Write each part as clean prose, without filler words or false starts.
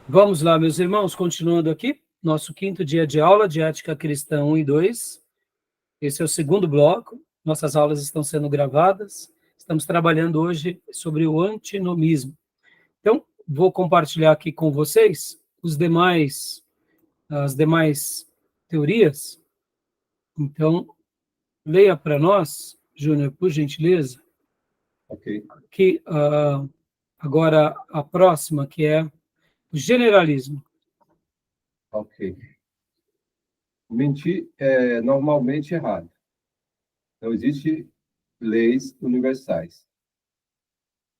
Vamos lá, meus irmãos, continuando aqui, nosso quinto dia de aula de Ética Cristã 1 e 2. Esse é o segundo bloco, nossas aulas estão sendo gravadas, estamos trabalhando hoje sobre o antinomismo. Então, vou compartilhar aqui com vocês as demais teorias. Então, leia para nós, Júnior, por gentileza. Ok. Aqui, agora a próxima, que é o generalismo. Ok. Mentir é normalmente errado. Não existe leis universais.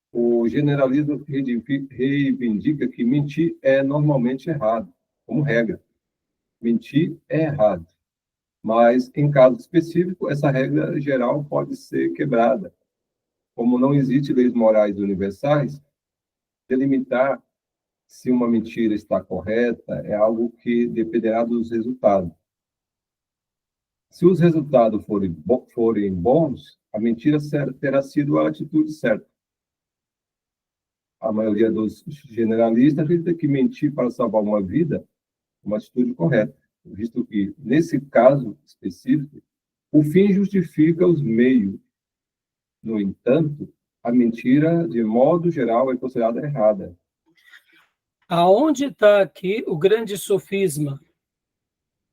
O generalismo reivindica que mentir é normalmente errado, como regra. Mentir é errado. Mas, em caso específico, essa regra geral pode ser quebrada. Como não existe leis morais universais, delimitar se uma mentira está correta é algo que dependerá dos resultados. Se os resultados forem bons, a mentira terá sido a atitude certa. A maioria dos generalistas acredita que mentir para salvar uma vida é uma atitude correta, visto que, nesse caso específico, o fim justifica os meios. No entanto, a mentira, de modo geral, é considerada errada. Aonde está aqui o grande sofisma?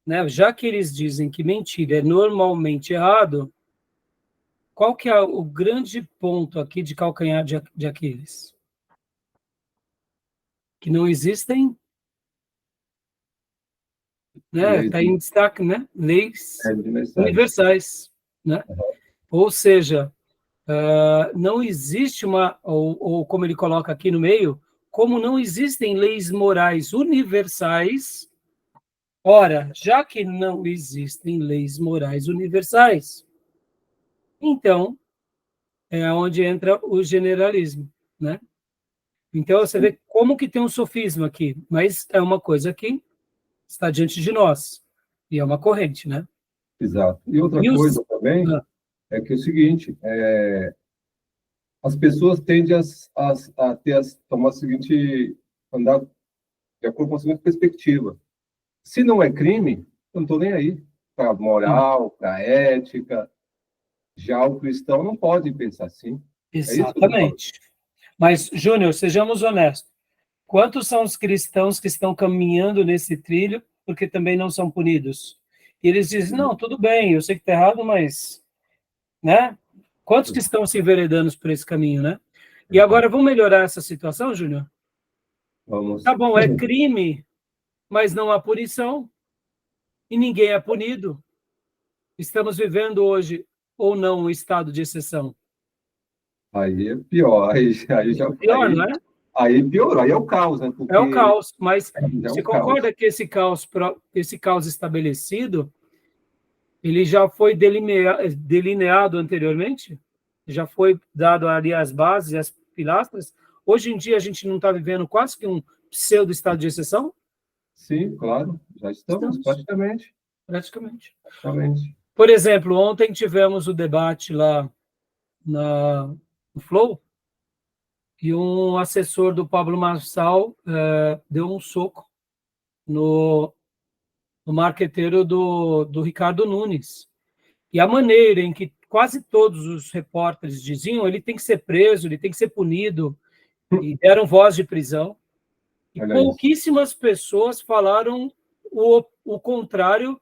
Né? Já que eles dizem que mentira é normalmente errado, qual que é o grande ponto aqui de calcanhar de Aquiles? Que não existem, né? Está em destaque, né? Leis universais, né? Uhum. Ou seja, não existe ou como ele coloca aqui no meio, como não existem leis morais universais. Ora, já que não existem leis morais universais, então é onde entra o generalismo, né? Então você vê como que tem um sofisma aqui, mas é uma coisa que está diante de nós e é uma corrente, né? Exato. E outra coisa também é que é o seguinte, as pessoas tendem tomar a seguinte, andar de acordo com a seguinte perspectiva. Se não é crime, eu não estou nem aí. Para a moral, para a ética. Já o cristão não pode pensar assim. Exatamente. Mas, Júnior, sejamos honestos. Quantos são os cristãos que estão caminhando nesse trilho porque também não são punidos? E eles dizem, não, tudo bem, eu sei que está errado, mas... né? Quantos que estão se enveredando por esse caminho, né? E agora, vamos melhorar essa situação, Júnior? Vamos. Tá bom, é crime, mas não há punição e ninguém é punido. Estamos vivendo hoje, ou não, um estado de exceção? Aí é pior, aí já... Pior, não é? Aí piorou, aí é o caos, né? Porque é o caos, mas você concorda que esse caos estabelecido, ele já foi delineado anteriormente? Já foi dado ali as bases, as pilastras? Hoje em dia a gente não está vivendo quase que um pseudo-estado de exceção? Sim, claro, já estamos. Praticamente. Por exemplo, ontem tivemos o debate lá no Flow, e um assessor do Pablo Marçal deu um soco no marqueteiro do Ricardo Nunes. E a maneira em que quase todos os repórteres diziam, ele tem que ser preso, ele tem que ser punido, e deram voz de prisão. E pouquíssimas pessoas falaram o contrário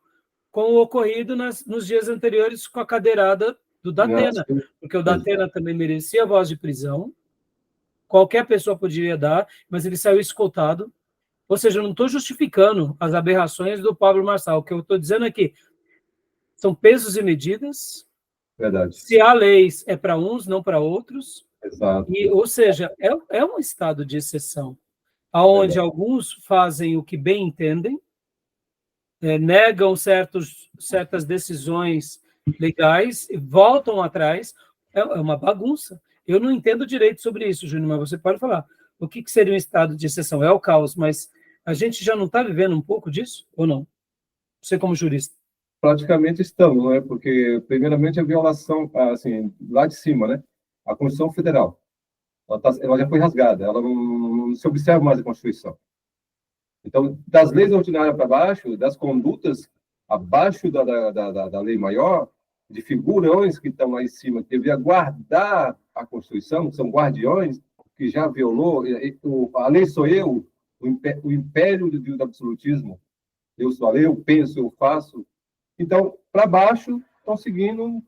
com o ocorrido nos dias anteriores com a cadeirada do Datena, porque o Datena também merecia voz de prisão, qualquer pessoa poderia dar, mas ele saiu escoltado. Ou seja, eu não estou justificando as aberrações do Pablo Marçal, o que eu estou dizendo é que são pesos e medidas. Verdade. Se há leis, é para uns, não para outros. Exato. Ou seja, é um estado de exceção, onde alguns fazem o que bem entendem, negam certas decisões legais, voltam atrás. É uma bagunça. Eu não entendo direito sobre isso, Júnior, mas você pode falar. O que seria um estado de exceção? É o caos, mas a gente já não está vivendo um pouco disso, ou não? Você como jurista. Praticamente estamos, não é? Porque, primeiramente, a violação, assim, lá de cima, né? A Constituição Federal. Ela já foi rasgada, ela não se observa mais a Constituição. Então, das leis ordinárias para baixo, das condutas abaixo da lei maior, de figurões que estão lá em cima, que devia guardar a Constituição, que são guardiões, que já violou, a lei sou eu, o império do absolutismo, eu sou a lei, eu penso, eu faço. Então, para baixo, estão seguindo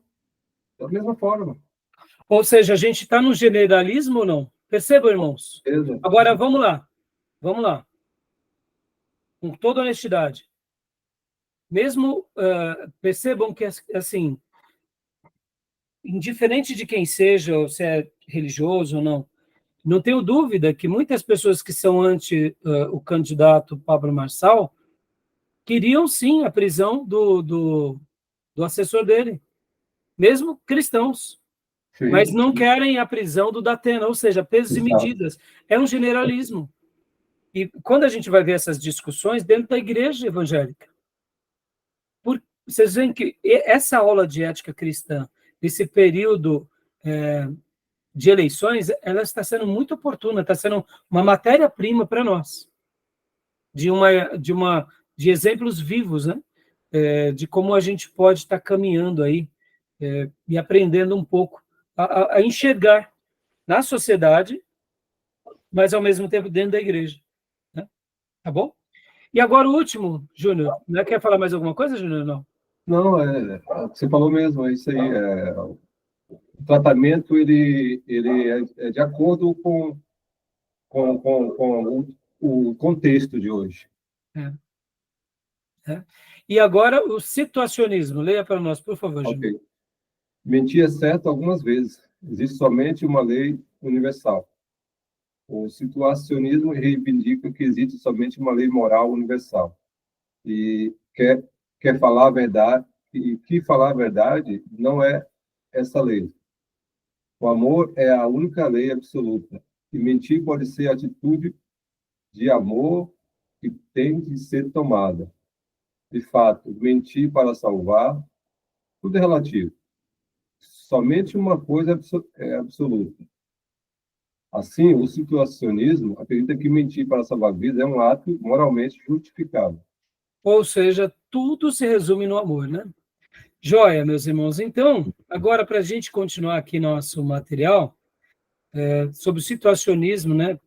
da mesma forma. Ou seja, a gente está no generalismo ou não? Percebam, irmãos? Agora, vamos lá. Com toda honestidade. Mesmo, percebam que, assim, indiferente de quem seja, ou se é religioso ou não tenho dúvida que muitas pessoas que são anti o candidato Pablo Marçal queriam, sim, a prisão do assessor dele, mesmo cristãos. Sim. Mas não querem a prisão do Datena, ou seja, pesos e medidas. É um generalismo. E quando a gente vai ver essas discussões dentro da igreja evangélica, vocês veem que essa aula de ética cristã, esse período de eleições, ela está sendo muito oportuna, está sendo uma matéria-prima para nós, de exemplos vivos, né? De como a gente pode estar caminhando aí e aprendendo um pouco a enxergar na sociedade, mas ao mesmo tempo dentro da igreja. Né? Tá bom? E agora o último, Júnior. Né? Quer falar mais alguma coisa, Júnior? Não. Não, você falou mesmo, é isso aí. O tratamento ele é de acordo com o contexto de hoje. E agora o situacionismo. Leia para nós, por favor, Júnior. Okay. Mentir é certo algumas vezes. Existe somente uma lei universal. O situacionismo reivindica que existe somente uma lei moral universal. E quer falar a verdade, e que falar a verdade não é essa lei. O amor é a única lei absoluta. E mentir pode ser a atitude de amor que tem de ser tomada. De fato, mentir para salvar, tudo é relativo. Somente uma coisa é absoluta. Assim, o situacionismo acredita que mentir para salvar vidas é um ato moralmente justificável. Ou seja, tudo se resume no amor, né? Joia, meus irmãos. Então, agora, para a gente continuar aqui nosso material sobre o situacionismo, né?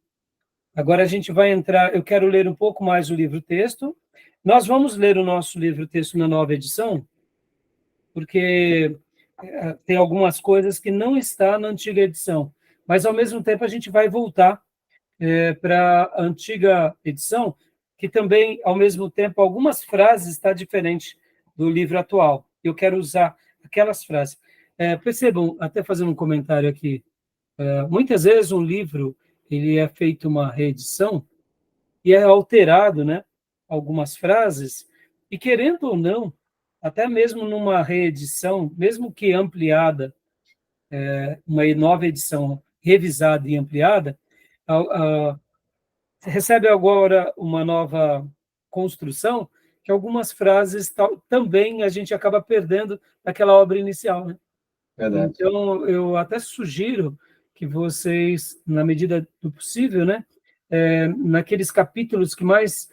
Agora a gente vai entrar, eu quero ler um pouco mais o livro-texto. Nós vamos ler o nosso livro-texto na nova edição, porque tem algumas coisas que não está na antiga edição, mas ao mesmo tempo a gente vai voltar para a antiga edição, que também, ao mesmo tempo, algumas frases está diferente do livro atual. Eu quero usar aquelas frases. Percebam, até fazendo um comentário aqui, muitas vezes um livro ele é feito uma reedição e é alterado, né, algumas frases, e querendo ou não, até mesmo numa reedição, mesmo que ampliada, uma nova edição revisada e ampliada, recebe agora uma nova construção, que algumas frases também a gente acaba perdendo daquela obra inicial, né? Verdade. Então, eu até sugiro que vocês, na medida do possível, né, naqueles capítulos que mais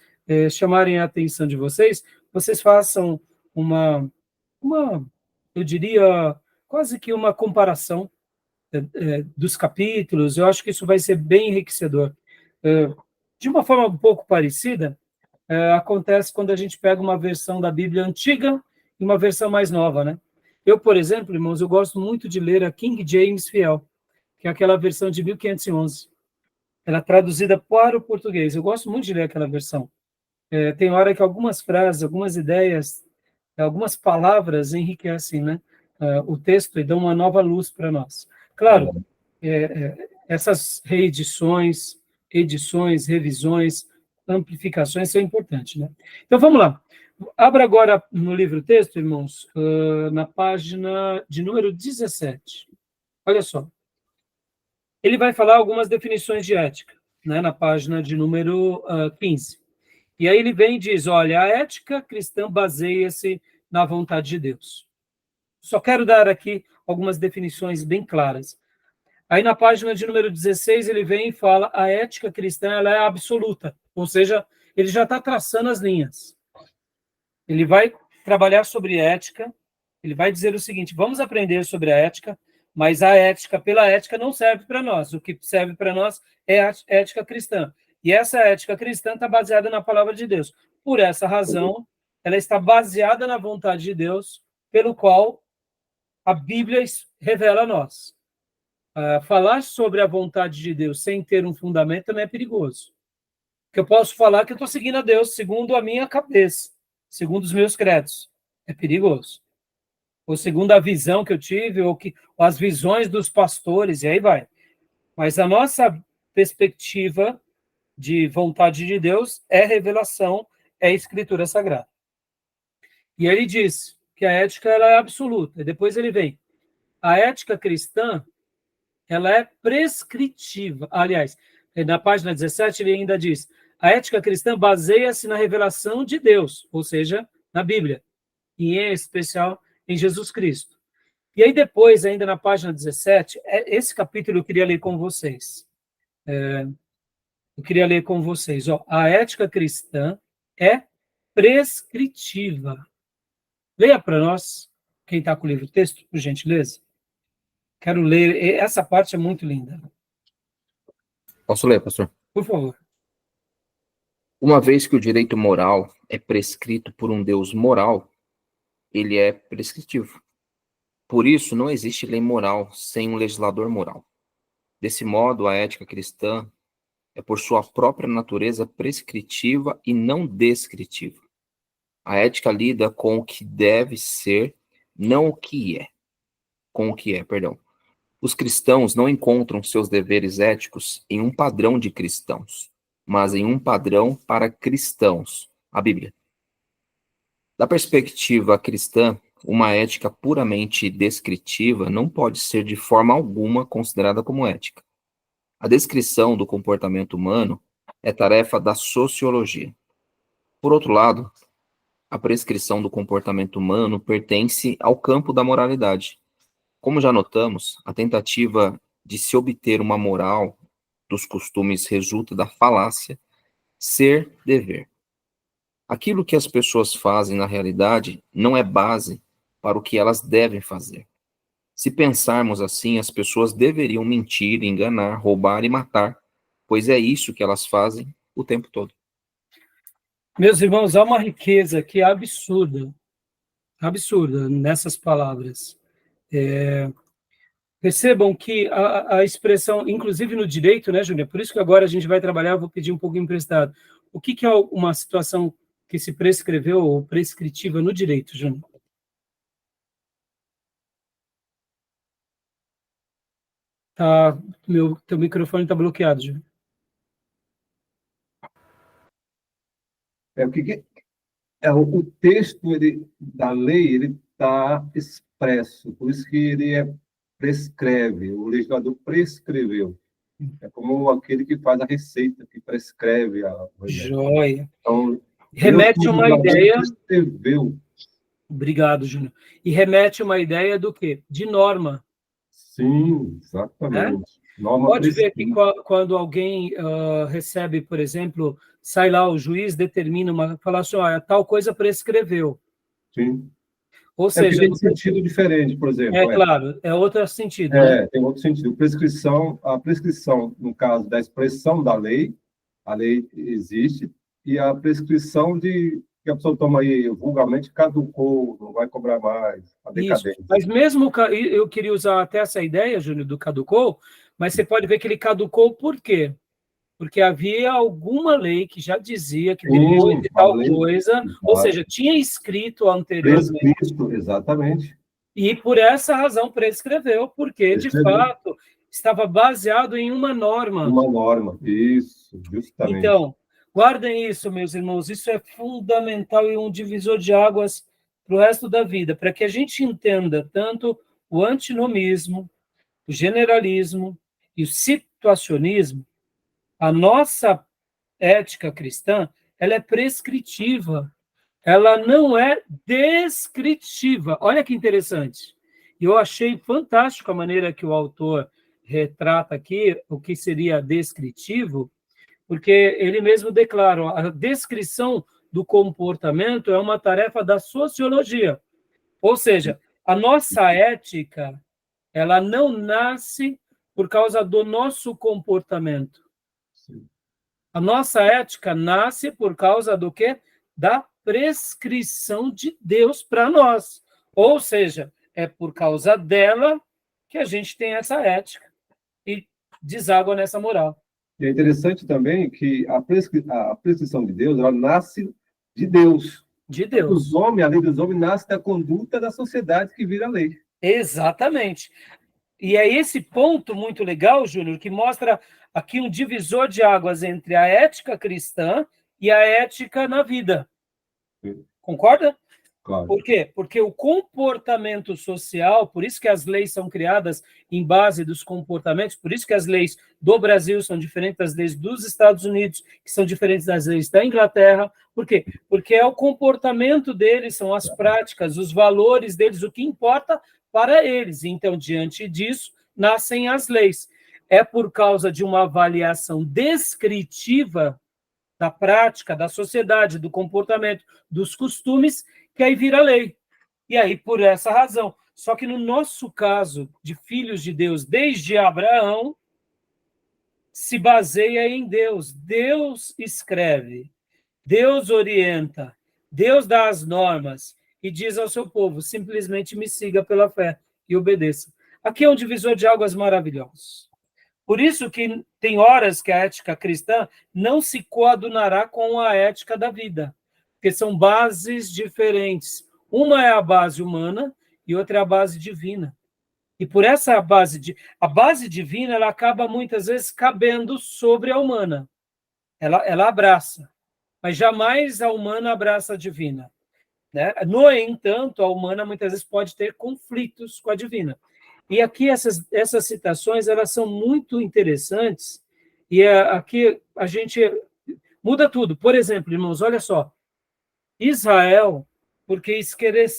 chamarem a atenção de vocês, vocês façam eu diria, quase que uma comparação dos capítulos. Eu acho que isso vai ser bem enriquecedor. De uma forma um pouco parecida, acontece quando a gente pega uma versão da Bíblia antiga e uma versão mais nova, né? Eu, por exemplo, irmãos, eu gosto muito de ler a King James Fiel, que é aquela versão de 1511. Ela é traduzida para o português. Eu gosto muito de ler aquela versão. Tem hora que algumas frases, algumas ideias, algumas palavras enriquecem, né, o texto e dão uma nova luz para nós. Claro, essas reedições, edições, revisões, amplificações são importantes, né? Então, vamos lá. Abra agora no livro-texto, irmãos, na página de número 17. Olha só. Ele vai falar algumas definições de ética, né, na página de número 15. E aí ele vem e diz, olha, a ética cristã baseia-se na vontade de Deus. Só quero dar aqui algumas definições bem claras. Aí na página de número 16 ele vem e fala, a ética cristã ela é absoluta, ou seja, ele já está traçando as linhas. Ele vai trabalhar sobre ética, ele vai dizer o seguinte, vamos aprender sobre a ética, mas a ética, pela ética, não serve para nós. O que serve para nós é a ética cristã. E essa ética cristã está baseada na palavra de Deus. Por essa razão, ela está baseada na vontade de Deus, pelo qual a Bíblia revela a nós. Falar sobre a vontade de Deus sem ter um fundamento também é perigoso. Porque eu posso falar que eu estou seguindo a Deus segundo a minha cabeça, segundo os meus credos. É perigoso. Ou segundo a visão que eu tive, ou as visões dos pastores, e aí vai. Mas a nossa perspectiva de vontade de Deus é revelação, é escritura sagrada. E ele diz que a ética ela é absoluta. E depois ele vem. A ética cristã, ela é prescritiva. Aliás, na página 17 ele ainda diz, a ética cristã baseia-se na revelação de Deus, ou seja, na Bíblia, e em especial em Jesus Cristo. E aí depois, ainda na página 17, esse capítulo eu queria ler com vocês. A ética cristã é prescritiva. Leia para nós, quem está com o livro texto, por gentileza. Quero ler, essa parte é muito linda. Posso ler, pastor? Por favor. Uma vez que o direito moral é prescrito por um Deus moral, ele é prescritivo. Por isso, não existe lei moral sem um legislador moral. Desse modo, a ética cristã é, por sua própria natureza, prescritiva e não descritiva. A ética lida com o que deve ser, não o que é. Com o que é, perdão. Os cristãos não encontram seus deveres éticos em um padrão de cristãos, mas em um padrão para cristãos, a Bíblia. Da perspectiva cristã, uma ética puramente descritiva não pode ser de forma alguma considerada como ética. A descrição do comportamento humano é tarefa da sociologia. Por outro lado, a prescrição do comportamento humano pertence ao campo da moralidade. Como já notamos, a tentativa de se obter uma moral dos costumes resulta da falácia ser-dever. Aquilo que as pessoas fazem na realidade não é base para o que elas devem fazer. Se pensarmos assim, as pessoas deveriam mentir, enganar, roubar e matar, pois é isso que elas fazem o tempo todo. Meus irmãos, há uma riqueza que é absurda nessas palavras. Percebam que a expressão, inclusive no direito, né, Júnior? Por isso que agora a gente vai trabalhar, eu vou pedir um pouco emprestado. O que é uma situação que se prescreveu ou prescritiva no direito, Júnior? Teu microfone está bloqueado, Júnior. O texto da lei ele está expresso, por isso que ele prescreve, o legislador prescreveu. É como aquele que faz a receita, que prescreve a remédio. Joia. Então, remete a uma ideia... Prescreveu. Obrigado, Júnior. E remete a uma ideia do quê? De norma. Sim, exatamente. Norma Pode ver que prescrita. quando alguém recebe, por exemplo, sai lá, o juiz determina, fala assim, tal coisa prescreveu. Sim. Ou seja... tem sentido diferente, por exemplo. Claro, é outro sentido. Né? Tem outro sentido. A prescrição, no caso da expressão da lei, a lei existe, e a prescrição que a pessoa toma aí, vulgarmente, caducou, não vai cobrar mais, a decadência. Isso. Mas mesmo, eu queria usar até essa ideia, Júnior, do caducou, mas você pode ver que ele caducou por quê? Porque havia alguma lei que já dizia que depois de tal coisa, ou seja, tinha escrito anteriormente. Prescrito, exatamente. E por essa razão prescreveu, porque, de fato, estava baseado em uma norma. Uma norma, isso, justamente. Então, guardem isso, meus irmãos, isso é fundamental e um divisor de águas para o resto da vida, para que a gente entenda tanto o antinomismo, o generalismo e o situacionismo. A nossa ética cristã, ela é prescritiva, ela não é descritiva. Olha que interessante. Eu achei fantástico a maneira que o autor retrata aqui o que seria descritivo, porque ele mesmo declara, a descrição do comportamento é uma tarefa da sociologia. Ou seja, a nossa ética, ela não nasce por causa do nosso comportamento. Sim. A nossa ética nasce por causa do quê? Da prescrição de Deus para nós. Ou seja, é por causa dela que a gente tem essa ética e deságua nessa moral. E é interessante também que a prescrição de Deus, ela nasce de Deus. De Deus. Os homens, a lei dos homens, nasce da conduta da sociedade que vira lei. Exatamente. E é esse ponto muito legal, Júnior, que mostra aqui um divisor de águas entre a ética cristã e a ética na vida. Sim. Concorda? Claro. Por quê? Porque o comportamento social, por isso que as leis são criadas em base dos comportamentos, por isso que as leis do Brasil são diferentes das leis dos Estados Unidos, que são diferentes das leis da Inglaterra. Por quê? Porque é o comportamento deles, são as práticas, os valores deles, o que importa para eles. Então, diante disso, nascem as leis. É por causa de uma avaliação descritiva da prática, da sociedade, do comportamento, dos costumes, que aí vira lei. E aí, por essa razão. Só que no nosso caso, de filhos de Deus, desde Abraão, se baseia em Deus. Deus escreve, Deus orienta, Deus dá as normas e diz ao seu povo, simplesmente me siga pela fé e obedeça. Aqui é um divisor de águas maravilhoso. Por isso que tem horas que a ética cristã não se coadunará com a ética da vida, porque são bases diferentes. Uma é a base humana e outra é a base divina. E por essa a base divina, ela acaba muitas vezes cabendo sobre a humana. Ela abraça, mas jamais a humana abraça a divina, né? No entanto, a humana muitas vezes pode ter conflitos com a divina. E aqui essas citações, elas são muito interessantes, e aqui a gente muda tudo. Por exemplo, irmãos, olha só, Israel, porque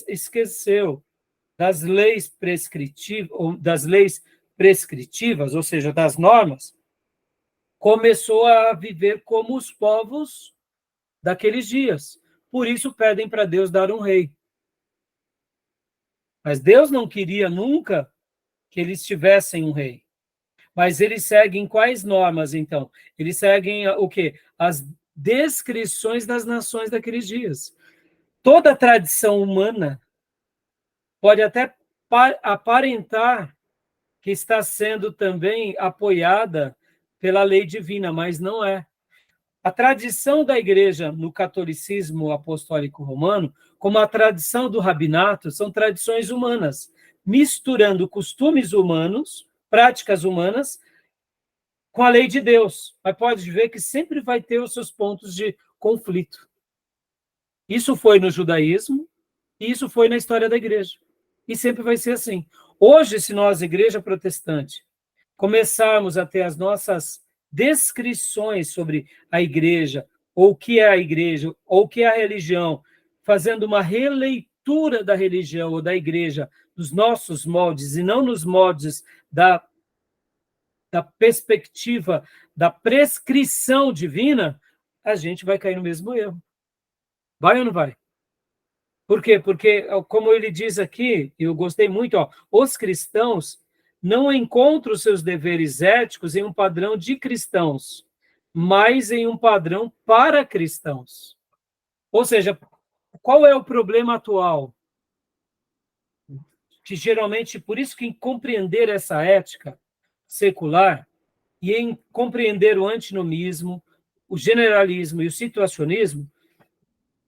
esqueceu das leis prescritivas, ou seja, das normas, começou a viver como os povos daqueles dias. Por isso pedem para Deus dar um rei. Mas Deus não queria nunca que eles tivessem um rei. Mas eles seguem quais normas, então? Eles seguem o quê? As descrições das nações daqueles dias. Toda a tradição humana pode até aparentar que está sendo também apoiada pela lei divina, mas não é. A tradição da igreja no catolicismo apostólico romano, como a tradição do rabinato, são tradições humanas, misturando costumes humanos, práticas humanas, com a lei de Deus. Mas pode ver que sempre vai ter os seus pontos de conflito. Isso foi no judaísmo e isso foi na história da igreja. E sempre vai ser assim. Hoje, se nós, igreja protestante, começarmos a ter as nossas descrições sobre a igreja, ou o que é a igreja, ou o que é a religião, fazendo uma releitura da religião ou da igreja nos nossos moldes, e não nos moldes da perspectiva da prescrição divina, a gente vai cair no mesmo erro. Vai ou não vai? Por quê? Porque, como ele diz aqui, eu gostei muito, os cristãos não encontram seus deveres éticos em um padrão de cristãos, mas em um padrão para cristãos. Ou seja, qual é o problema atual? Que geralmente, por isso que em compreender essa ética secular e em compreender o antinomismo, o generalismo e o situacionismo,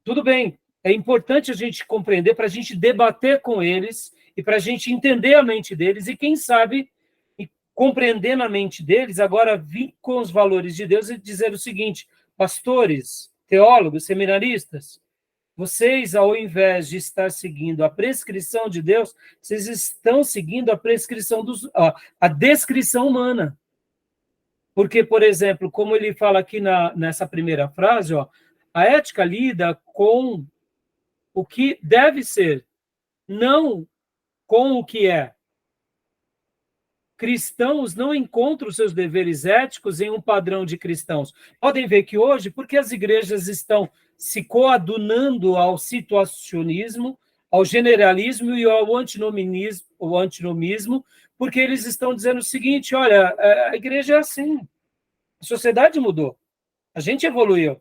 tudo bem, é importante a gente compreender para a gente debater com eles e para a gente entender a mente deles e, quem sabe, compreendendo a mente deles, agora vir com os valores de Deus e dizer o seguinte: pastores, teólogos, seminaristas, vocês, ao invés de estar seguindo a prescrição de Deus, vocês estão seguindo a prescrição a descrição humana. Porque, por exemplo, como ele fala aqui nessa primeira frase, a ética lida com o que deve ser, não com o que é. cristãos não encontram seus deveres éticos em um padrão de cristãos. Podem ver que hoje, porque as igrejas estão se coadunando ao situacionismo, ao generalismo e ao antinomismo, porque eles estão dizendo o seguinte: olha, a igreja é assim, a sociedade mudou, a gente evoluiu.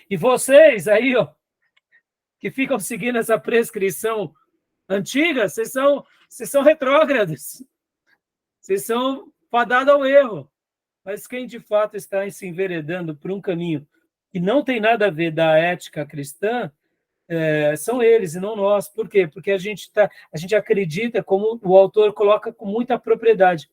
E vocês aí, ó, que ficam seguindo essa prescrição antiga, vocês são retrógrados, vocês são fadados ao erro. Mas quem de fato está se enveredando por um caminho que não tem nada a ver da ética cristã, são eles e não nós. Por quê? Porque a gente acredita, como o autor coloca com muita propriedade,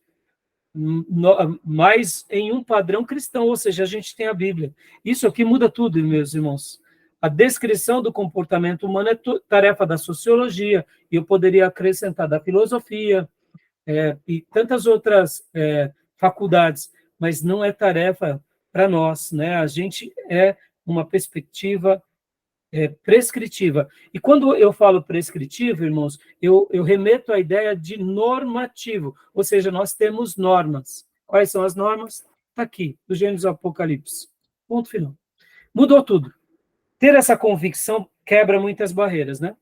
mas em um padrão cristão, ou seja, a gente tem a Bíblia. Isso aqui muda tudo, meus irmãos. A descrição do comportamento humano é tarefa da sociologia, e eu poderia acrescentar da filosofia, e tantas outras faculdades, mas não é tarefa para nós, né? A gente é uma perspectiva prescritiva. E quando eu falo prescritivo, irmãos, eu remeto à ideia de normativo, ou seja, nós temos normas. Quais são as normas? Está aqui, do Gênesis ao Apocalipse. Ponto final. Mudou tudo. Ter essa convicção quebra muitas barreiras, né?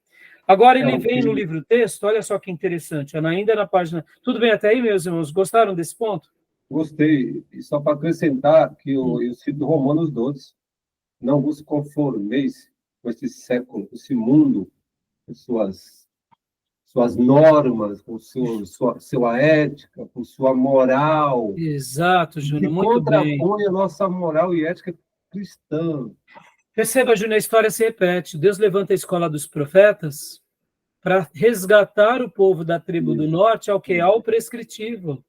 Agora ele vem no livro-texto, olha só que interessante, ainda na página... Tudo bem até aí, meus irmãos? Gostaram desse ponto? Gostei. E só para acrescentar que eu cito Romanos 12. Não vos conformeis com esse século, com esse mundo, com suas normas, com sua ética, com sua moral. Exato, Júnior, muito bem. Que contrapõe a nossa moral e ética cristã. Perceba, Júnior, a história se repete. Deus levanta a escola dos profetas para resgatar o povo da tribo do norte ao que? Ao prescritivo.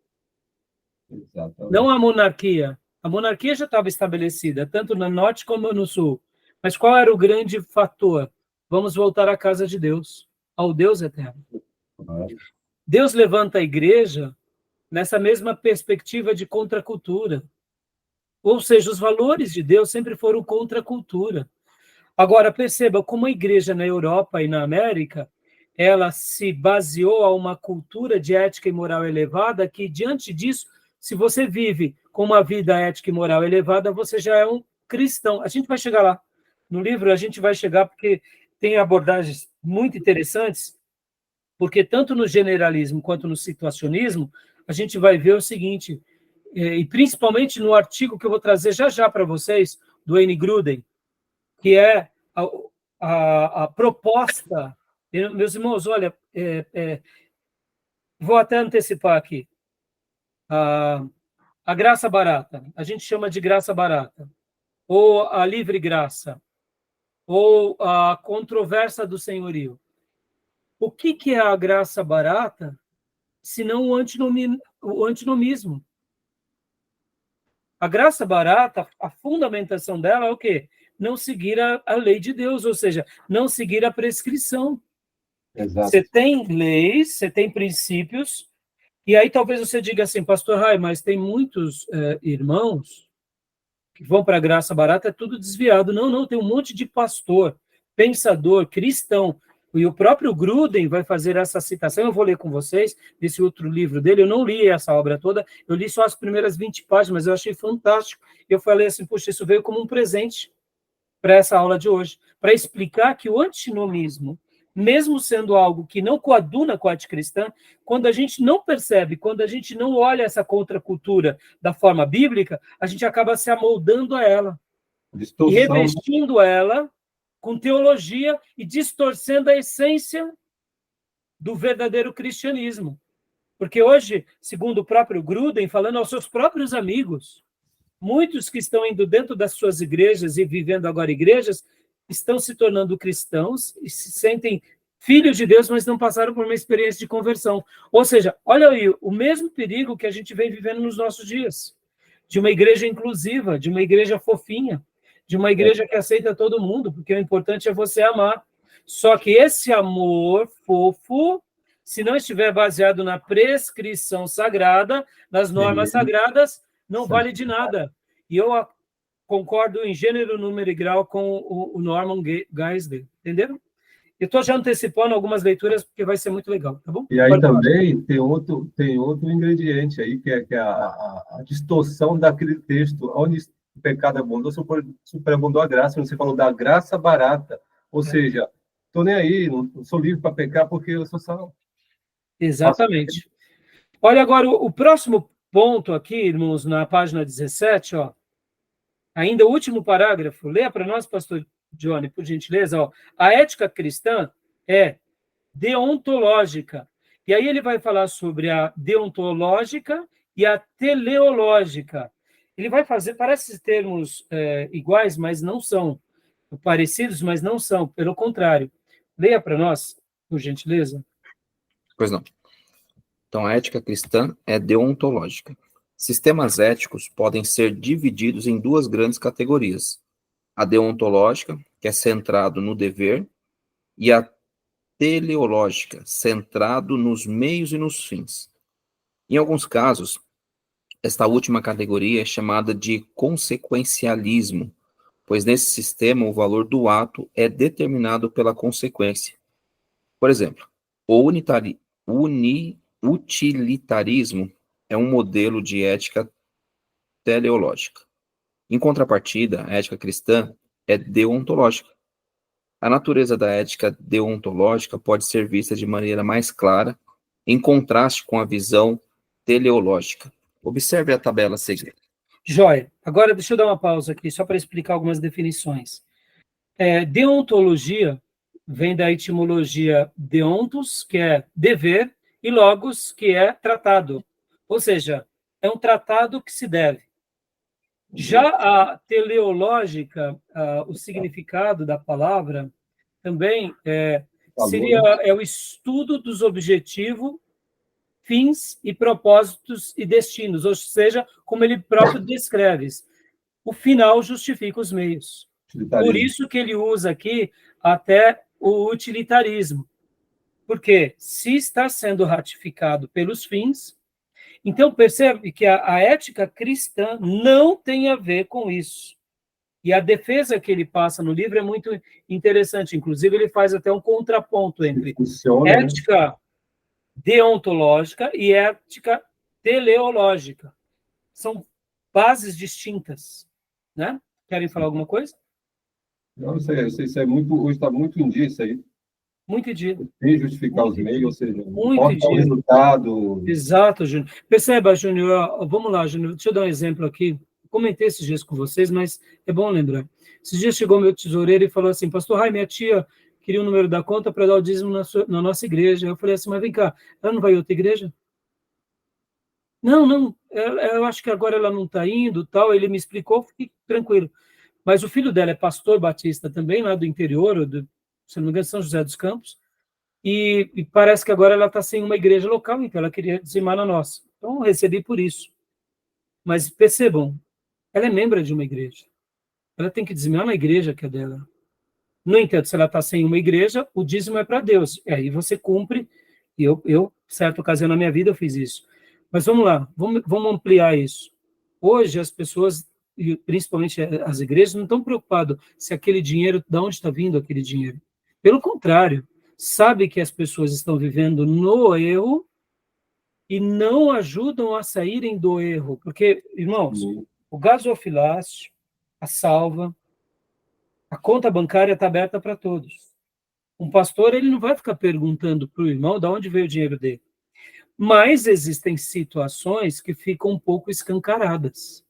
Exatamente. Não a monarquia. A monarquia já estava estabelecida, tanto no norte como no sul. Mas qual era o grande fator? Vamos voltar à casa de Deus, ao Deus eterno. Deus levanta a igreja nessa mesma perspectiva de contracultura. Ou seja, os valores de Deus sempre foram contra a cultura. Agora, perceba como a igreja na Europa e na América, ela se baseou a uma cultura de ética e moral elevada que, diante disso, se você vive com uma vida ética e moral elevada, você já é um cristão. A gente vai chegar lá. No livro, a gente vai chegar porque tem abordagens muito interessantes, porque tanto no generalismo quanto no situacionismo, a gente vai ver o seguinte... e principalmente no artigo que eu vou trazer já para vocês, do Wayne Grudem, que é a proposta... Meus irmãos, olha, vou até antecipar aqui. A graça barata, a gente chama de graça barata, ou a livre graça, ou a controvérsia do senhorio. O que é a graça barata, senão o antinomismo? A graça barata, a fundamentação dela é o quê? Não seguir a lei de Deus, ou seja, não seguir a prescrição. Exato. Você tem leis, você tem princípios, e aí talvez você diga assim, pastor Rai, mas tem muitos irmãos que vão para a graça barata, é tudo desviado. Não, tem um monte de pastor, pensador, cristão, e o próprio Grudem vai fazer essa citação, eu vou ler com vocês, desse outro livro dele, eu não li essa obra toda, eu li só as primeiras 20 páginas, mas eu achei fantástico, e eu falei assim, puxa, isso veio como um presente para essa aula de hoje, para explicar que o antinomismo, mesmo sendo algo que não coaduna com a ética cristã, quando a gente não percebe, quando a gente não olha essa contracultura da forma bíblica, a gente acaba se amoldando a ela, Distorção. e revestindo ela com teologia e distorcendo a essência do verdadeiro cristianismo. Porque hoje, segundo o próprio Grudem, falando aos seus próprios amigos, muitos que estão indo dentro das suas igrejas e vivendo agora igrejas, estão se tornando cristãos e se sentem filhos de Deus, mas não passaram por uma experiência de conversão. Ou seja, olha aí, o mesmo perigo que a gente vem vivendo nos nossos dias, de uma igreja inclusiva, de uma igreja fofinha, de uma igreja que aceita todo mundo, porque o importante é você amar. Só que esse amor fofo, se não estiver baseado na prescrição sagrada, nas normas sagradas, não vale de nada. E eu concordo em gênero, número e grau com o Norman Geisler, entenderam? Eu estou já antecipando algumas leituras, porque vai ser muito legal, tá bom? E aí Pode falar. também tem outro ingrediente aí, que é a distorção daquele texto, onde o pecado abundou, superabundou a graça, você falou da graça barata, ou seja, estou nem aí, não sou livre para pecar porque eu sou salvo. Exatamente. Olha agora o próximo ponto aqui, irmãos, na página 17, ó. Ainda o último parágrafo, leia para nós, pastor Johnny, por gentileza, ó. A ética cristã é deontológica. E aí ele vai falar sobre a deontológica e a teleológica. Ele vai fazer, parece termos iguais, mas não são. Parecidos, mas não são. Pelo contrário. Leia para nós, por gentileza. Pois não. Então, a ética cristã é deontológica. Sistemas éticos podem ser divididos em duas grandes categorias. A deontológica, que é centrado no dever, e a teleológica, centrado nos meios e nos fins. Em alguns casos, esta última categoria é chamada de consequencialismo, pois nesse sistema o valor do ato é determinado pela consequência. Por exemplo, o utilitarismo é um modelo de ética teleológica. Em contrapartida, a ética cristã é deontológica. A natureza da ética deontológica pode ser vista de maneira mais clara, em contraste com a visão teleológica. Observe a tabela a seguir. Joia. Agora, deixa eu dar uma pausa aqui, só para explicar algumas definições. Deontologia vem da etimologia deontos, que é dever, e logos, que é tratado. Ou seja, é um tratado que se deve. Já a teleológica, o significado da palavra, também seria o estudo dos objetivos, fins e propósitos e destinos, ou seja, como ele próprio descreve, o final justifica os meios. Por isso que ele usa aqui até o utilitarismo, porque se está sendo ratificado pelos fins, então percebe que a ética cristã não tem a ver com isso. E a defesa que ele passa no livro é muito interessante, inclusive ele faz até um contraponto entre ética deontológica e ética teleológica. São bases distintas, né? Querem falar alguma coisa? Não, isso é muito, hoje está muito em dia isso aí. Muito em dia. Sem justificar os meios, ou seja, muito em dia. O resultado. Exato, Júnior. Perceba, Júnior, vamos lá, Júnior, deixa eu dar um exemplo aqui. Comentei esses dias com vocês, mas é bom lembrar. Esses dias chegou meu tesoureiro e falou assim, pastor Rai, minha tia queria o número da conta para dar o dízimo na nossa igreja. Eu falei assim, mas vem cá, ela não vai em outra igreja? Não, eu acho que agora ela não está indo, tal. Ele me explicou, fiquei tranquilo. Mas o filho dela é pastor batista também, lá do interior, se não me engano, São José dos Campos, e parece que agora ela está sem uma igreja local, então ela queria dizimar na nossa. Então, eu recebi por isso. Mas percebam, ela é membro de uma igreja. Ela tem que dizimar na igreja que é dela. No entanto, se ela está sem uma igreja, o dízimo é para Deus. E aí você cumpre, e eu, certa ocasião na minha vida, eu fiz isso. Mas vamos lá, vamos ampliar isso. Hoje, as pessoas, e principalmente as igrejas, não estão preocupadas se aquele dinheiro, de onde está vindo aquele dinheiro. Pelo contrário, sabe que as pessoas estão vivendo no erro e não ajudam a saírem do erro. Porque, irmãos, o gasofilácio, a salva, a conta bancária está aberta para todos. Um pastor, ele não vai ficar perguntando para o irmão de onde veio o dinheiro dele. Mas existem situações que ficam um pouco escancaradas.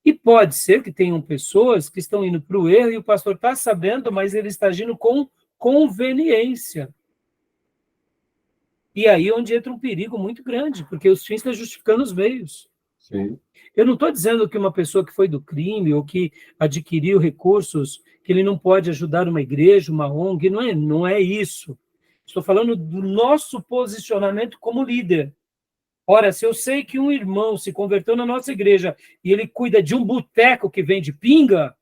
E pode ser que tenham pessoas que estão indo para o erro e o pastor está sabendo, mas ele está agindo com conveniência. E aí é onde entra um perigo muito grande, porque os fins estão justificando os meios. Sim. Eu não estou dizendo que uma pessoa que foi do crime ou que adquiriu recursos, que ele não pode ajudar uma igreja, uma ONG, não é isso. Estou falando do nosso posicionamento como líder. Ora, se eu sei que um irmão se converteu na nossa igreja e ele cuida de um boteco que vende pinga,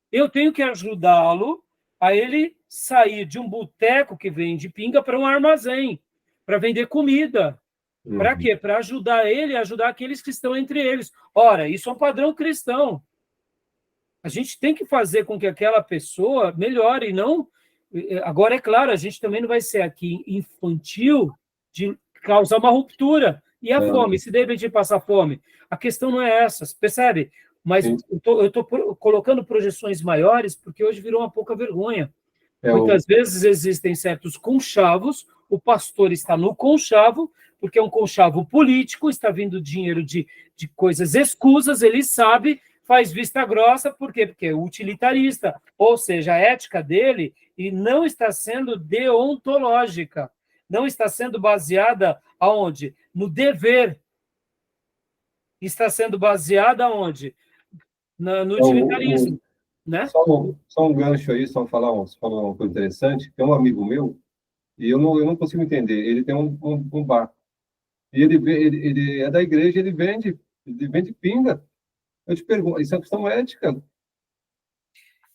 eu tenho que ajudá-lo a ele sair de um boteco que vende pinga para um armazém, para vender comida. Para quê? Para ajudar ele a ajudar aqueles que estão entre eles. Ora, isso é um padrão cristão. A gente tem que fazer com que aquela pessoa melhore, e não Agora, é claro, a gente também não vai ser aqui infantil de causar uma ruptura. E a fome? Se de repente passar fome? A questão não é essa, percebe? Mas Sim. eu estou colocando projeções maiores porque hoje virou uma pouca vergonha. É Muitas vezes existem certos conchavos, o pastor está no conchavo, porque é um conchavo político, está vindo dinheiro de coisas escusas, ele sabe, faz vista grossa, por quê? Porque é utilitarista, ou seja, a ética dele e não está sendo deontológica, não está sendo baseada aonde? No dever. Está sendo baseada aonde? No utilitarismo, né? Só um gancho aí, só falar uma coisa interessante. Tem um amigo meu, e eu não consigo entender. Ele tem um bar. E ele é da igreja, ele vende pinga. Eu te pergunto, isso é uma questão ética.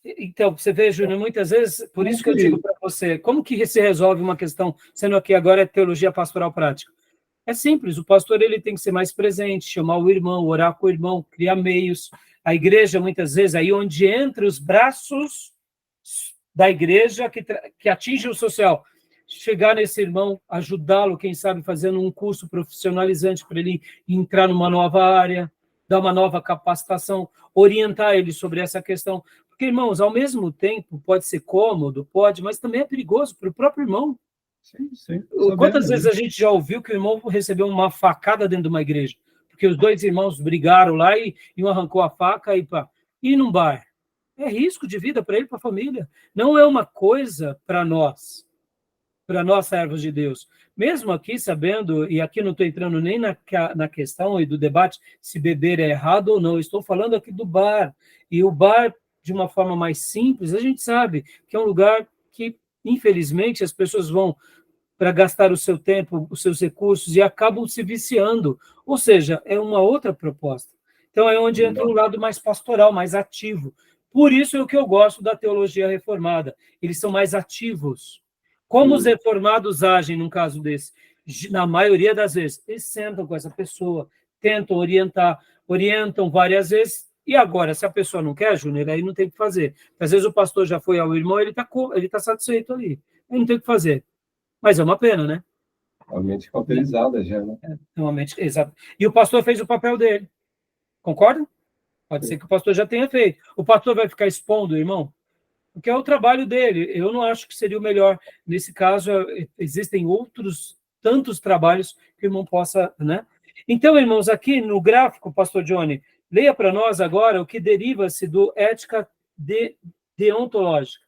Então, você vê, Júnior, muitas vezes, por isso que eu digo para você, como que se resolve uma questão, sendo aqui agora é teologia pastoral prática? É simples, o pastor ele tem que ser mais presente, chamar o irmão, orar com o irmão, criar meios. A igreja, muitas vezes, aí onde entra os braços da igreja que atinge o social, chegar nesse irmão, ajudá-lo, quem sabe, fazendo um curso profissionalizante para ele entrar numa nova área, dar uma nova capacitação, orientar ele sobre essa questão. Porque, irmãos, ao mesmo tempo, pode ser cômodo, pode, mas também é perigoso para o próprio irmão. Sim. Quantas vezes a gente já ouviu que o irmão recebeu uma facada dentro de uma igreja? Porque os dois irmãos brigaram lá e um arrancou a faca e num bar. É risco de vida para ele, para a família. Não é uma coisa para nós servos de Deus. Mesmo aqui, sabendo, e aqui não estou entrando nem na questão e do debate se beber é errado ou não, estou falando aqui do bar. E o bar, de uma forma mais simples, a gente sabe que é um lugar que, infelizmente, as pessoas vão para gastar o seu tempo, os seus recursos e acabam se viciando. Ou seja, é uma outra proposta. Então, é onde entra um lado mais pastoral, mais ativo. Por isso é o que eu gosto da teologia reformada. Eles são mais ativos. Como os reformados agem num caso desse? Na maioria das vezes, eles sentam com essa pessoa, tentam orientam várias vezes, e agora, se a pessoa não quer, Júnior, aí não tem o que fazer. Às vezes o pastor já foi ao irmão, ele tá satisfeito ali. Ele não tem o que fazer. Mas é uma pena, né? A mente cauterizada já, né? É uma mente, exato. E o pastor fez o papel dele. Concorda? Pode ser que o pastor já tenha feito. O pastor vai ficar expondo o irmão? Porque é o trabalho dele. Eu não acho que seria o melhor. Nesse caso, existem outros tantos trabalhos que o irmão possa, né? Então, irmãos, aqui no gráfico, pastor Johnny, leia para nós agora o que deriva-se do ética deontológica.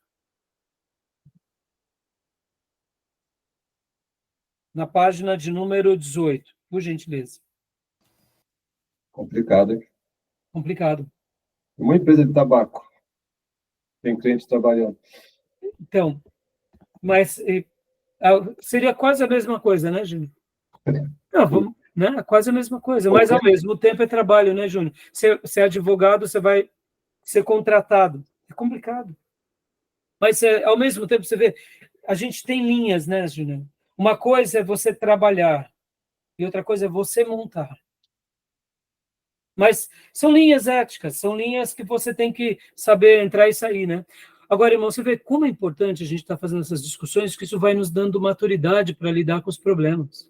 Na página de número 18, por gentileza. Complicado, hein? Complicado. Uma empresa de tabaco. Tem cliente trabalhando. Então, mas seria quase a mesma coisa, né, Júnior? Não, vamos, né? Quase a mesma coisa, mas ao mesmo tempo é trabalho, né, Júnior? Você é advogado, você vai ser contratado. É complicado. Mas ao mesmo tempo você vê, a gente tem linhas, né, Júnior? Uma coisa é você trabalhar e outra coisa é você montar. Mas são linhas éticas, são linhas que você tem que saber entrar e sair, né? Agora, irmão, você vê como é importante a gente estar fazendo essas discussões, que isso vai nos dando maturidade para lidar com os problemas,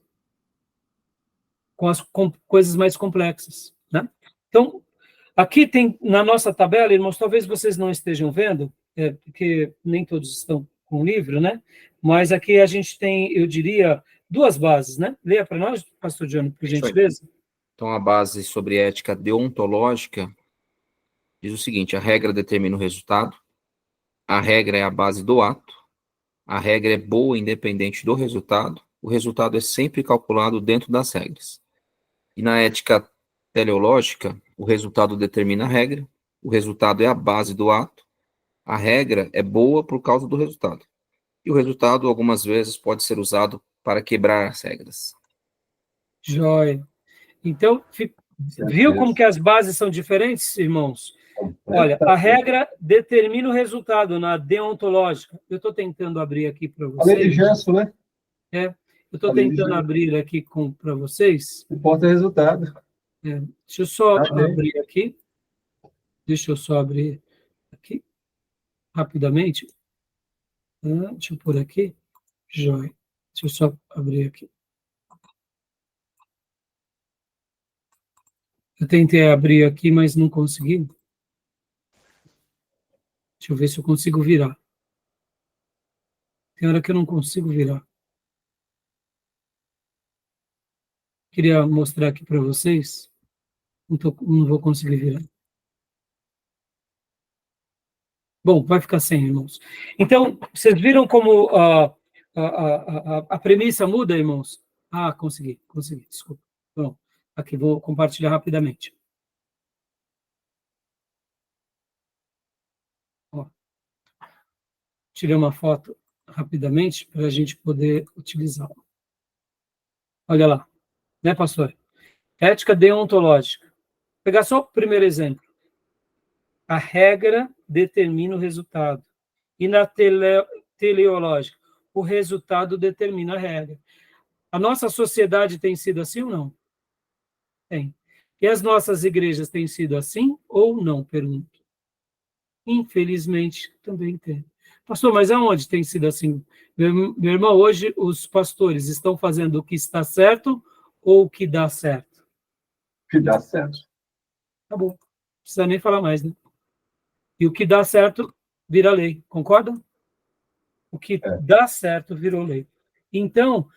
com as coisas mais complexas, né? Então, aqui tem, na nossa tabela, irmãos, talvez vocês não estejam vendo, porque nem todos estão com o livro, né? Mas aqui a gente tem, eu diria, duas bases, né? Leia para nós, pastor Johnny, por gentileza. Então, a base sobre ética deontológica diz o seguinte: a regra determina o resultado, a regra é a base do ato, a regra é boa independente do resultado, o resultado é sempre calculado dentro das regras. E na ética teleológica, o resultado determina a regra, o resultado é a base do ato, a regra é boa por causa do resultado. E o resultado, algumas vezes, pode ser usado para quebrar as regras. Joia. Então, viu como que as bases são diferentes, irmãos? Olha, a regra determina o resultado na deontológica. Eu estou tentando abrir aqui para vocês. Além de gesto, né? Eu estou tentando abrir aqui para vocês. Importa o resultado. Deixa eu só abrir aqui. Deixa eu só abrir aqui, rapidamente. Deixa eu pôr aqui. Joia. Deixa eu só abrir aqui. Eu tentei abrir aqui, mas não consegui. Deixa eu ver se eu consigo virar. Tem hora que eu não consigo virar. Queria mostrar aqui para vocês. Não vou conseguir virar. Bom, vai ficar sem, irmãos. Então, vocês viram como a premissa muda, irmãos? Consegui, desculpa. Bom, aqui vou compartilhar rapidamente. Ó, tirei uma foto rapidamente para a gente poder utilizá-la. Olha lá, né, pastor? Ética deontológica. Vou pegar só o primeiro exemplo. A regra determina o resultado. E na teleológica, o resultado determina a regra. A nossa sociedade tem sido assim ou não? Tem. E as nossas igrejas têm sido assim ou não? Pergunto. Infelizmente, também tem. Pastor, mas aonde tem sido assim? Meu irmão, hoje os pastores estão fazendo o que está certo ou o que dá certo? Que dá certo. Tá bom. Não precisa nem falar mais, né? E o que dá certo vira lei, concorda? O que dá certo virou lei. Então,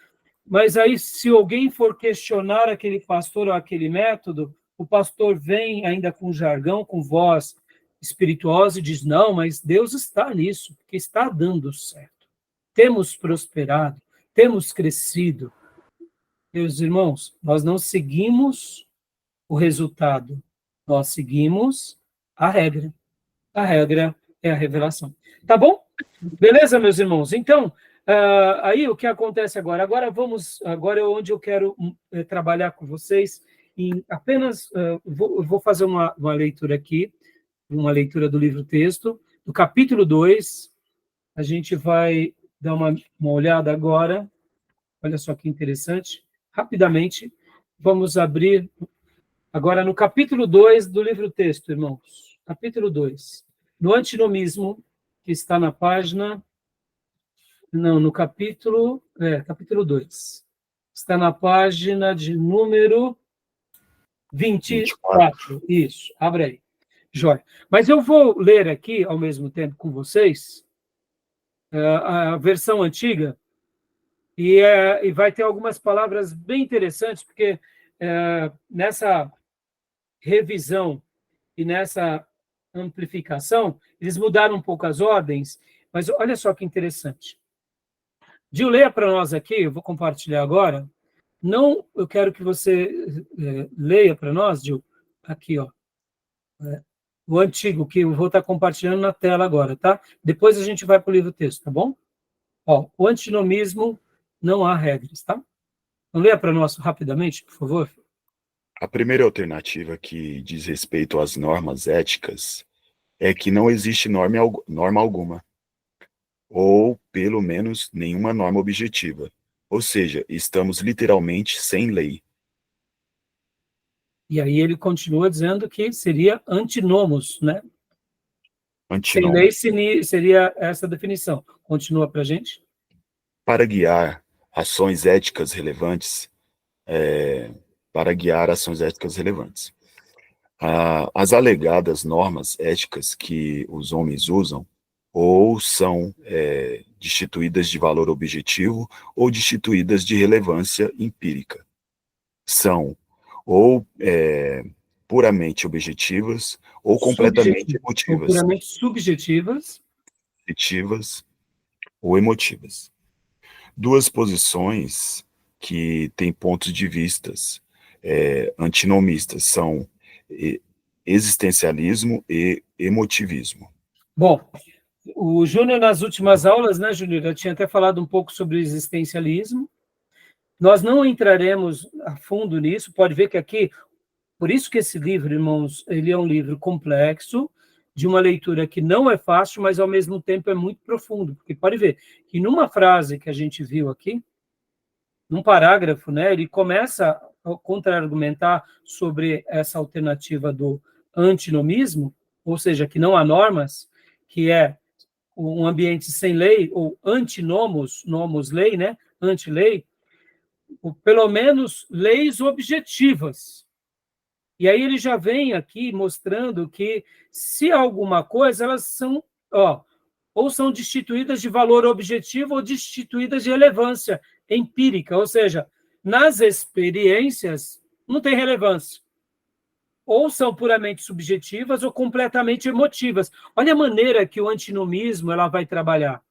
mas aí se alguém for questionar aquele pastor ou aquele método, o pastor vem ainda com jargão, com voz espirituosa e diz, não, mas Deus está nisso, porque está dando certo. Temos prosperado, temos crescido. Meus irmãos, nós não seguimos o resultado, nós seguimos a regra. A regra é a revelação. Tá bom? Beleza, meus irmãos? Então, aí o que acontece agora? Agora é onde eu quero trabalhar com vocês. Em apenas, vou fazer uma leitura aqui, uma leitura do livro-texto, do capítulo 2. A gente vai dar uma olhada agora. Olha só que interessante. Rapidamente, vamos abrir agora no capítulo 2 do livro-texto, irmãos. Capítulo 2. No antinomismo, que está na página... Não, no capítulo 2. Está na página de número 24. Isso, abre aí. Jóia. Mas eu vou ler aqui, ao mesmo tempo com vocês, a versão antiga, e vai ter algumas palavras bem interessantes, porque nessa revisão e nessa amplificação, eles mudaram um pouco as ordens, mas olha só que interessante. Gil, leia para nós aqui, eu vou compartilhar agora. Não, eu quero que você leia para nós, Gil, aqui, ó, o antigo, que eu vou estar compartilhando na tela agora, tá? Depois a gente vai para o livro-texto, tá bom? Ó, o antinomismo, não há regras, tá? Então, leia para nós rapidamente, por favor. A primeira alternativa que diz respeito às normas éticas é que não existe norma alguma, ou, pelo menos, nenhuma norma objetiva. Ou seja, estamos literalmente sem lei. E aí ele continua dizendo que seria antinomos, né? Antinomos. Sem lei seria essa definição. Continua para a gente. Para guiar ações éticas relevantes, as alegadas normas éticas que os homens usam ou são destituídas de valor objetivo ou destituídas de relevância empírica. São ou puramente objetivas ou completamente emotivas. Ou puramente subjetivas. Ou emotivas. Duas posições que têm pontos de vistas antinomistas são existencialismo e emotivismo. Bom, o Júnior, nas últimas aulas, né, Júnior, eu tinha até falado um pouco sobre o existencialismo. Nós não entraremos a fundo nisso, pode ver que aqui, por isso que esse livro, irmãos, ele é um livro complexo, de uma leitura que não é fácil, mas ao mesmo tempo é muito profundo, porque pode ver que numa frase que a gente viu aqui, num parágrafo, né, ele começa a contra-argumentar sobre essa alternativa do antinomismo, ou seja, que não há normas, que é um ambiente sem lei, ou antinomos, nomos lei, né? Anti-lei, pelo menos leis objetivas. E aí ele já vem aqui mostrando que, se alguma coisa, elas são, ou são destituídas de valor objetivo ou destituídas de relevância empírica, ou seja, nas experiências não tem relevância. Ou são puramente subjetivas ou completamente emotivas. Olha a maneira que o antinomismo ela vai trabalhar.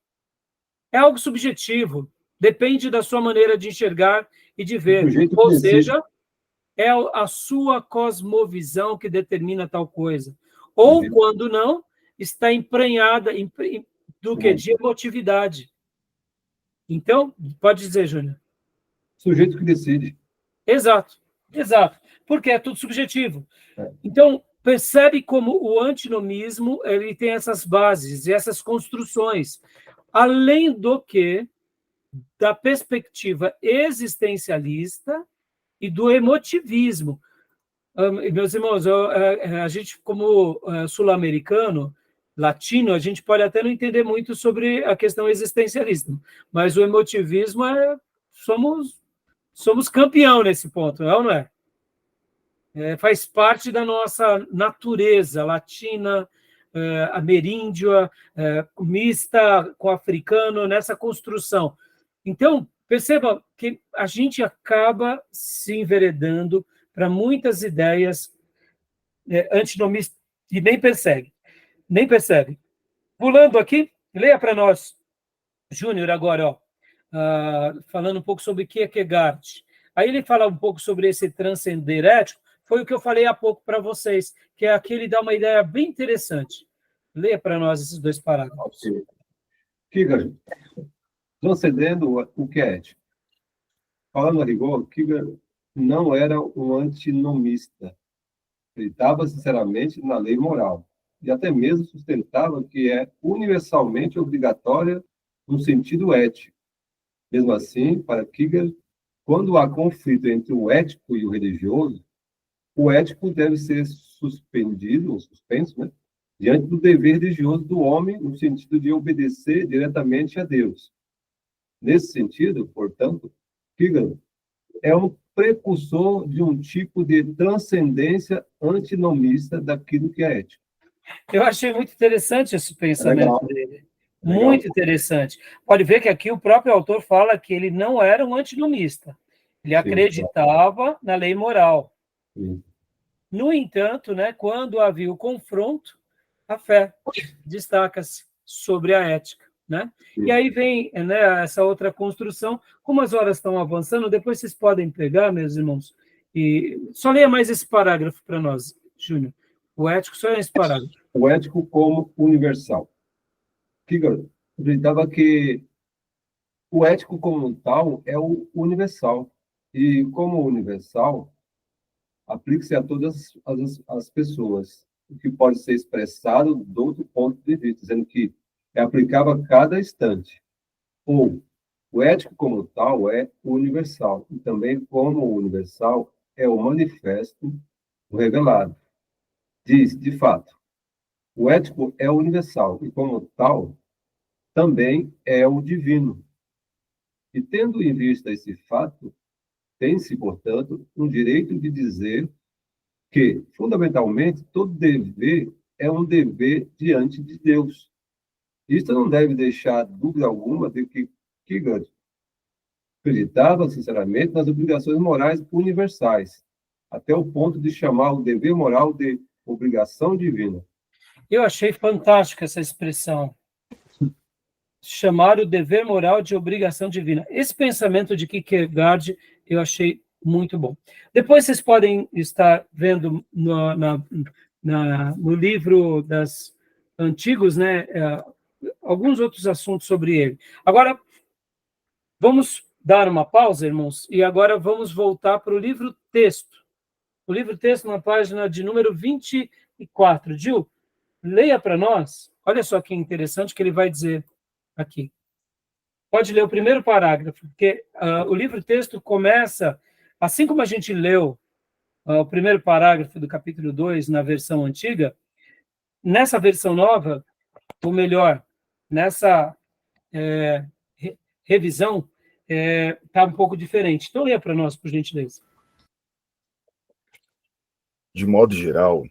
É algo subjetivo, depende da sua maneira de enxergar e de ver. Ou seja, é a sua cosmovisão que determina tal coisa. Ou, quando não, está emprenhada do que? De emotividade. Então, pode dizer, Júnior. Sujeito que decide. Exato. Porque é tudo subjetivo. Então, percebe como o antinomismo ele tem essas bases e essas construções. Além do que, da perspectiva existencialista e do emotivismo. Meus irmãos, a gente, como sul-americano, latino, a gente pode até não entender muito sobre a questão existencialista, mas o emotivismo somos campeão nesse ponto, não é? Faz parte da nossa natureza latina, ameríndia, mista com africano, nessa construção. Então, perceba que a gente acaba se enveredando para muitas ideias antinomistas e nem percebe. Pulando aqui, leia para nós, Júnior, agora, falando um pouco sobre Kierkegaard. Aí ele fala um pouco sobre esse transcender ético, foi o que eu falei há pouco para vocês, que aqui ele dá uma ideia bem interessante. Leia para nós esses 2 parágrafos. Kierkegaard, transcendendo o que é ético. Falando a rigor, Kierkegaard não era um antinomista. Acreditava sinceramente na lei moral e até mesmo sustentava que é universalmente obrigatória no sentido ético. Mesmo assim, para Kierkegaard, quando há conflito entre o ético e o religioso, o ético deve ser suspenso, né, diante do dever religioso do homem, no sentido de obedecer diretamente a Deus. Nesse sentido, portanto, Kierkegaard é um precursor de um tipo de transcendência antinomista daquilo que é ético. Eu achei muito interessante esse pensamento dele. Muito interessante. Pode ver que aqui o próprio autor fala que ele não era um antinomista. Ele acreditava na lei moral. Sim. No entanto, né, quando havia o confronto, a fé destaca-se sobre a ética. Né? E aí vem, né, essa outra construção. Como as horas estão avançando, depois vocês podem pegar, meus irmãos, e só leia mais esse parágrafo para nós, Júnior. O ético só é esse parágrafo. O ético como universal. Kierkegaard acreditava que o ético como tal é o universal. E como universal, aplica-se a todas as pessoas, o que pode ser expressado de outro ponto de vista, dizendo que é aplicável a cada instante. Ou, o ético como tal é universal, e também como universal é o manifesto, o revelado. Diz, de fato, o ético é universal, e como tal, também é o divino. E tendo em vista esse fato, tem-se, portanto, um direito de dizer que, fundamentalmente, todo dever é um dever diante de Deus. Isto não deve deixar dúvida alguma de que Kierkegaard acreditava, sinceramente, nas obrigações morais universais, até o ponto de chamar o dever moral de obrigação divina. Eu achei fantástica essa expressão. Chamar o dever moral de obrigação divina. Esse pensamento de Kierkegaard eu achei muito bom. Depois vocês podem estar vendo no livro das Antigos, né, alguns outros assuntos sobre ele. Agora, vamos dar uma pausa, irmãos, e agora vamos voltar para o livro-texto. O livro-texto na página de número 24. Gil, leia para nós. Olha só que interessante que ele vai dizer aqui. Pode ler o primeiro parágrafo, porque o livro-texto começa, assim como a gente leu o primeiro parágrafo do capítulo 2 na versão antiga, nessa versão nova, ou melhor, nessa revisão, está um pouco diferente. Então, leia para nós, por gentileza. De modo geral,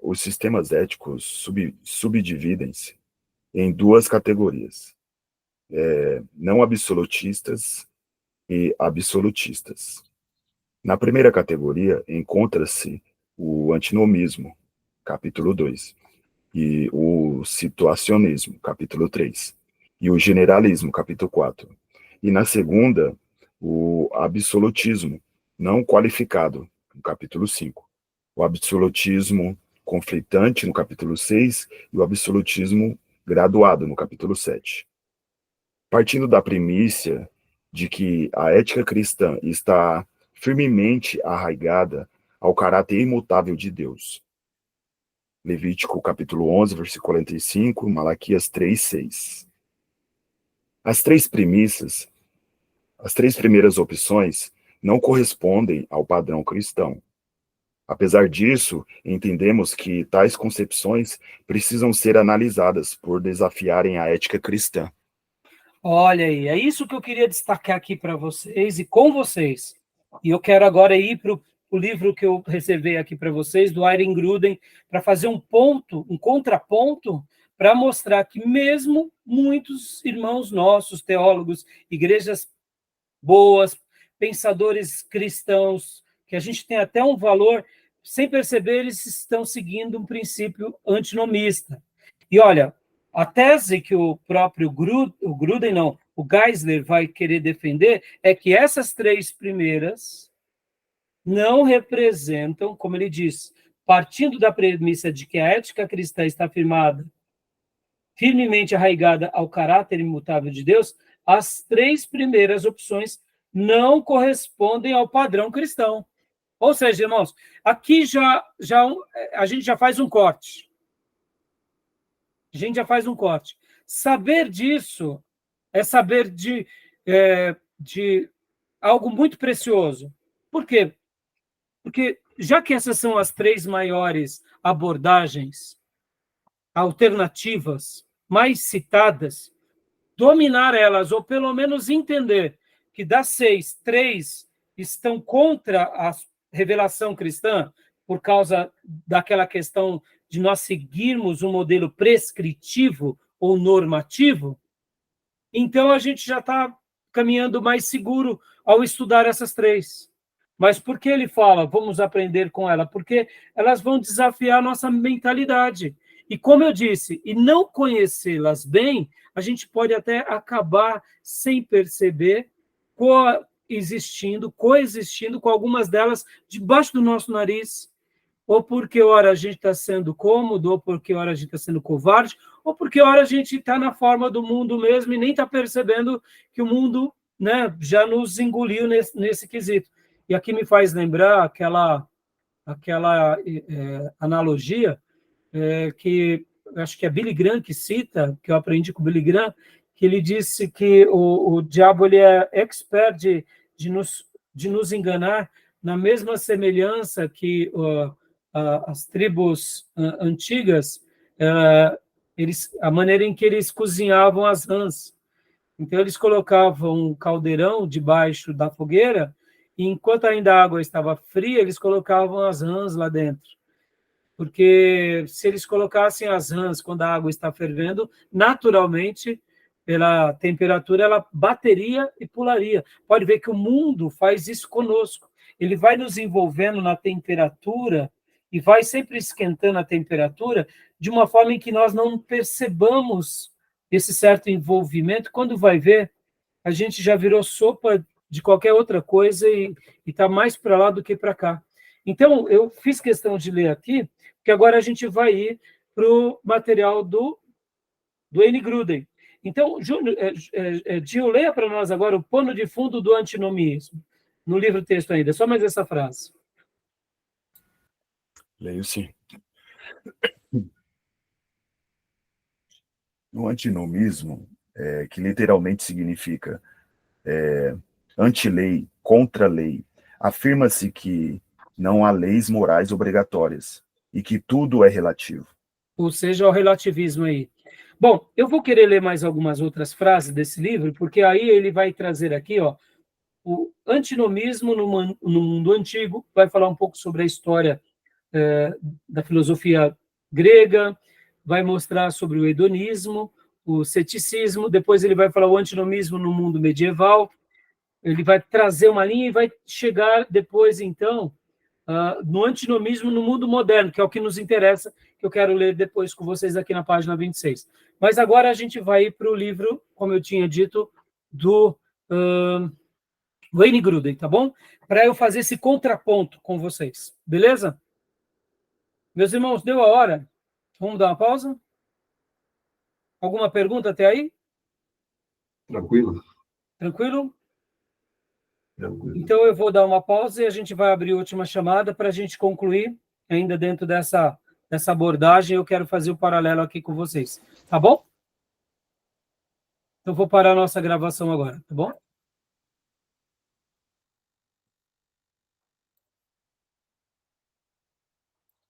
os sistemas éticos subdividem-se em duas categorias, não absolutistas e absolutistas. Na primeira categoria encontra-se o antinomismo, capítulo 2, e o situacionismo, capítulo 3, e o generalismo, capítulo 4. E na segunda, o absolutismo não qualificado, no capítulo 5. O absolutismo conflitante, no capítulo 6, e o absolutismo graduado, no capítulo 7. Partindo da premissa de que a ética cristã está firmemente arraigada ao caráter imutável de Deus. Levítico capítulo 11, versículo 45, Malaquias 3, 6. As três primeiras opções não correspondem ao padrão cristão. Apesar disso, entendemos que tais concepções precisam ser analisadas por desafiarem a ética cristã. Olha aí, é isso que eu queria destacar aqui para vocês e com vocês. E eu quero agora ir para o livro que eu reservei aqui para vocês, do Irving Gruden, para fazer um contraponto, para mostrar que mesmo muitos irmãos nossos, teólogos, igrejas boas, pensadores cristãos, que a gente tem até um valor, sem perceber, eles estão seguindo um princípio antinomista. E olha, a tese que o próprio o Geisler vai querer defender é que essas três primeiras não representam, como ele diz, partindo da premissa de que a ética cristã está firmemente arraigada ao caráter imutável de Deus, as três primeiras opções não correspondem ao padrão cristão. Ou seja, irmãos, aqui a gente já faz um corte. Saber disso é saber de algo muito precioso. Por quê? Porque, já que essas são as três maiores abordagens alternativas mais citadas, dominar elas, ou pelo menos entender que das 6, 3 estão contra a revelação cristã, por causa daquela questão de nós seguirmos um modelo prescritivo ou normativo, então a gente já está caminhando mais seguro ao estudar essas três. Mas por que ele fala, vamos aprender com ela? Porque elas vão desafiar a nossa mentalidade. E como eu disse, e não conhecê-las bem, a gente pode até acabar sem perceber coexistindo com algumas delas debaixo do nosso nariz, ou porque ora a gente está sendo cômodo, ou porque ora a gente está sendo covarde, ou porque ora a gente está na forma do mundo mesmo e nem está percebendo que o mundo, né, já nos engoliu nesse quesito. E aqui me faz lembrar aquela analogia que acho que é Billy Graham que cita, que eu aprendi com o Billy Graham, que ele disse que o diabo ele é expert de nos enganar na mesma semelhança que as tribos antigas, a maneira em que eles cozinhavam as rãs. Então, eles colocavam um caldeirão debaixo da fogueira, e enquanto ainda a água estava fria, eles colocavam as rãs lá dentro. Porque se eles colocassem as rãs quando a água está fervendo, naturalmente, pela temperatura, ela bateria e pularia. Pode ver que o mundo faz isso conosco. Ele vai nos envolvendo na temperatura e vai sempre esquentando a temperatura de uma forma em que nós não percebamos esse certo envolvimento. Quando vai ver, a gente já virou sopa de qualquer outra coisa e está mais para lá do que para cá. Então, eu fiz questão de ler aqui, porque agora a gente vai ir para o material do N. Gruden. Então, Gil, leia para nós agora o pano de fundo do antinomismo, no livro-texto ainda, só mais essa frase. Leio sim. O antinomismo, que literalmente significa anti-lei, contra-lei, afirma-se que não há leis morais obrigatórias e que tudo é relativo. Ou seja, o relativismo aí. Bom, eu vou querer ler mais algumas outras frases desse livro, porque aí ele vai trazer aqui, ó, o antinomismo no mundo antigo, vai falar um pouco sobre a história da filosofia grega, vai mostrar sobre o hedonismo, o ceticismo, depois ele vai falar o antinomismo no mundo medieval, ele vai trazer uma linha e vai chegar depois, então, no antinomismo no mundo moderno, que é o que nos interessa, que eu quero ler depois com vocês aqui na página 26. Mas agora a gente vai para o livro, como eu tinha dito, do Wayne Grudem, tá bom? Para eu fazer esse contraponto com vocês, beleza? Meus irmãos, deu a hora? Vamos dar uma pausa? Alguma pergunta até aí? Tranquilo? Tranquilo? Tranquilo. Então eu vou dar uma pausa e a gente vai abrir a última chamada para a gente concluir, ainda dentro dessa abordagem, eu quero fazer o paralelo aqui com vocês, tá bom? Então vou parar a nossa gravação agora, tá bom?